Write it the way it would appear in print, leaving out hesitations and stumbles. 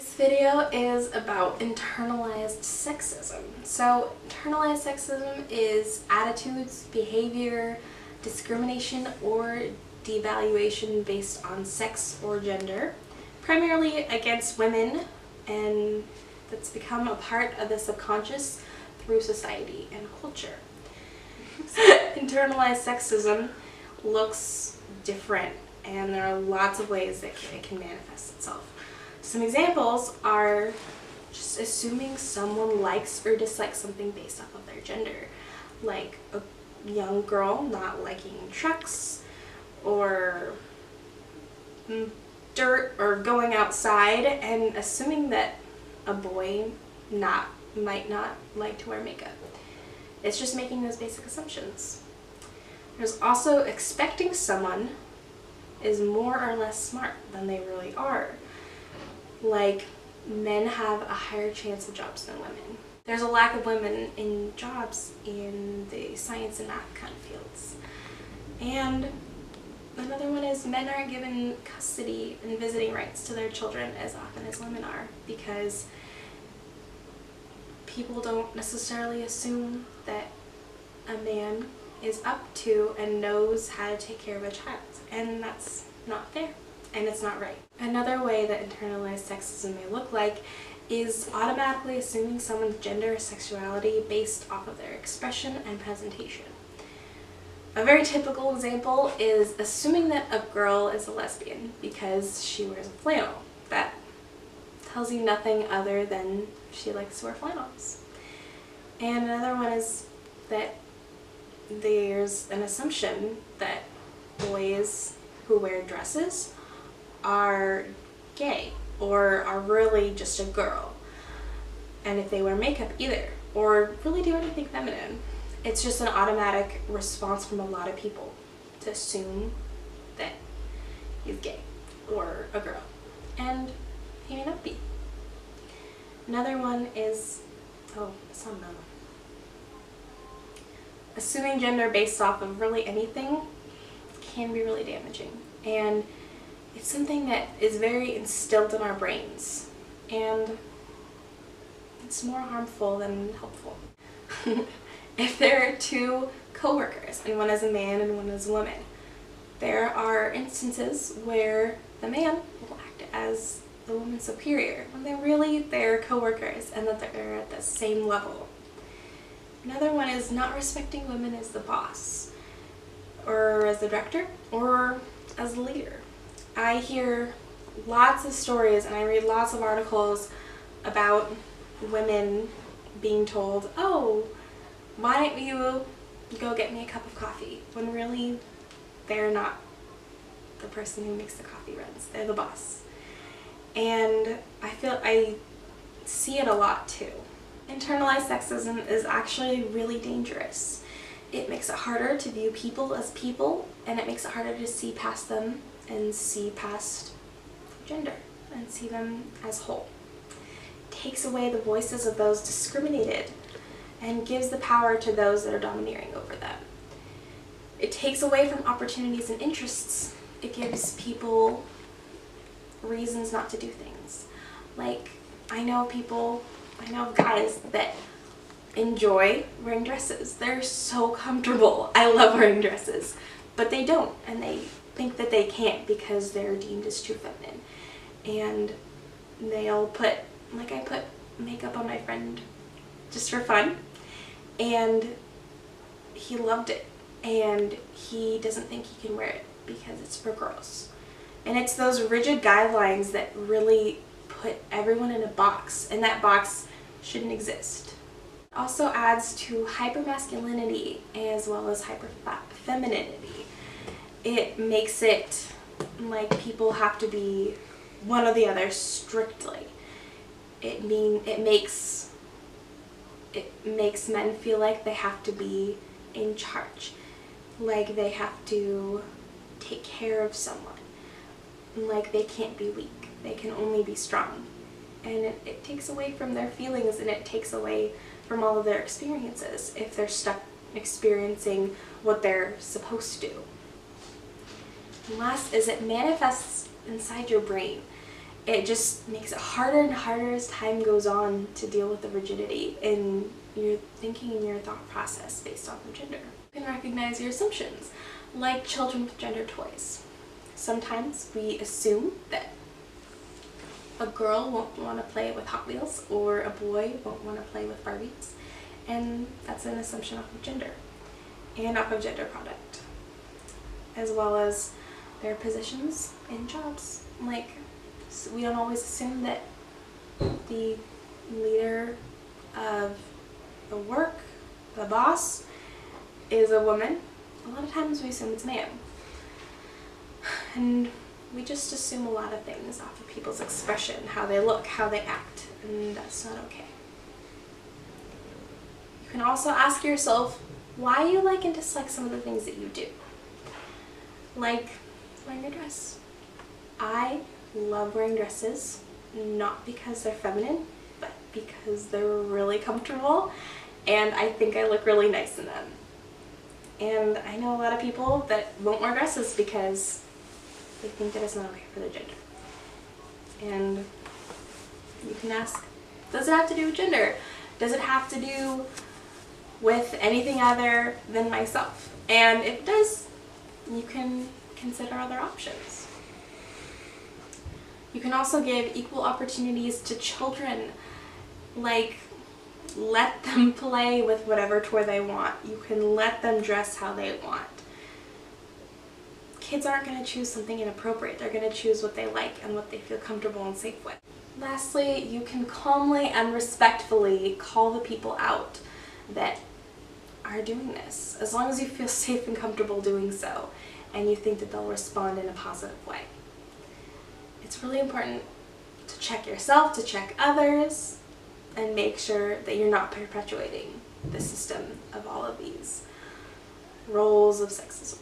This video is about internalized sexism. So internalized sexism is attitudes, behavior, discrimination, or devaluation based on sex or gender, primarily against women, and that's become a part of the subconscious through society and culture. Internalized sexism looks different, and there are lots of ways that it can manifest itself. Some examples are just assuming someone likes or dislikes something based off of their gender, like a young girl not liking trucks or dirt or going outside, and assuming that a boy might not like to wear makeup. It's just making those basic assumptions. There's also expecting someone is more or less smart than they really are. Like, men have a higher chance of jobs than women. There's a lack of women in jobs in the science and math kind of fields. And another one is men aren't given custody and visiting rights to their children as often as women are, because people don't necessarily assume that a man is up to and knows how to take care of a child, and that's not fair. And it's not right. Another way that internalized sexism may look like is automatically assuming someone's gender or sexuality based off of their expression and presentation. A very typical example is assuming that a girl is a lesbian because she wears a flannel. That tells you nothing other than she likes to wear flannels. And another one is that there's an assumption that boys who wear dresses are gay or are really just a girl, and if they wear makeup either, or really do anything feminine. It's just an automatic response from a lot of people to assume that he's gay or a girl, and he may not be. Another one is, assuming gender based off of really anything can be really damaging, and it's something that is very instilled in our brains, and it's more harmful than helpful. If there are two co-workers, and one is a man and one is a woman, there are instances where the man will act as the woman's superior when they're co-workers and that they're at the same level. Another one is not respecting women as the boss, or as the director, or as the leader. I hear lots of stories and I read lots of articles about women being told, oh, why don't you go get me a cup of coffee, when really they're not the person who makes the coffee runs, they're the boss. And I see it a lot too. Internalized sexism is actually really dangerous. It makes it harder to view people as people, and it makes it harder to see past them and see past gender and see them as whole. It takes away the voices of those discriminated and gives the power to those that are domineering over them. It takes away from opportunities and interests. It gives people reasons not to do things. Like, I know guys that enjoy wearing dresses. They're so comfortable. I love wearing dresses, but they don't, and they think that they can't because they're deemed as too feminine. And they'll put, like, I put makeup on my friend just for fun, and he loved it, and he doesn't think he can wear it because it's for girls. And it's those rigid guidelines that really put everyone in a box, and that box shouldn't exist. It also adds to hypermasculinity as well as hyperfemininity. It makes it like people have to be one or the other strictly. It makes men feel like they have to be in charge, like they have to take care of someone, like they can't be weak, they can only be strong. And it takes away from their feelings, and it takes away from all of their experiences if they're stuck experiencing what they're supposed to do. And last is it manifests inside your brain. it just makes it harder and harder as time goes on to deal with the rigidity in your thinking and your thought process based off of gender. You can recognize your assumptions, like children with gender toys. Sometimes we assume that a girl won't want to play with Hot Wheels or a boy won't want to play with Barbies, and that's an assumption off of gender and off of gender product, as well as their positions in jobs. Like, so we don't always assume that the leader of the work, the boss, is a woman. A lot of times we assume it's a man. And we just assume a lot of things off of people's expression, how they look, how they act, and that's not okay. You can also ask yourself why you like and dislike some of the things that you do. Like wearing a dress. I love wearing dresses, not because they're feminine, but because they're really comfortable and I think I look really nice in them. And I know a lot of people that won't wear dresses because they think that it's not okay for their gender. And you can ask, does it have to do with gender? Does it have to do with anything other than myself? And if it does, you can consider other options. You can also give equal opportunities to children, like let them play with whatever toy they want. You can let them dress how they want. Kids aren't going to choose something inappropriate. They're going to choose what they like and what they feel comfortable and safe with. Lastly, you can calmly and respectfully call the people out that are doing this, as long as you feel safe and comfortable doing so and you think that they'll respond in a positive way. It's really important to check yourself, to check others, and make sure that you're not perpetuating the system of all of these roles of sexism.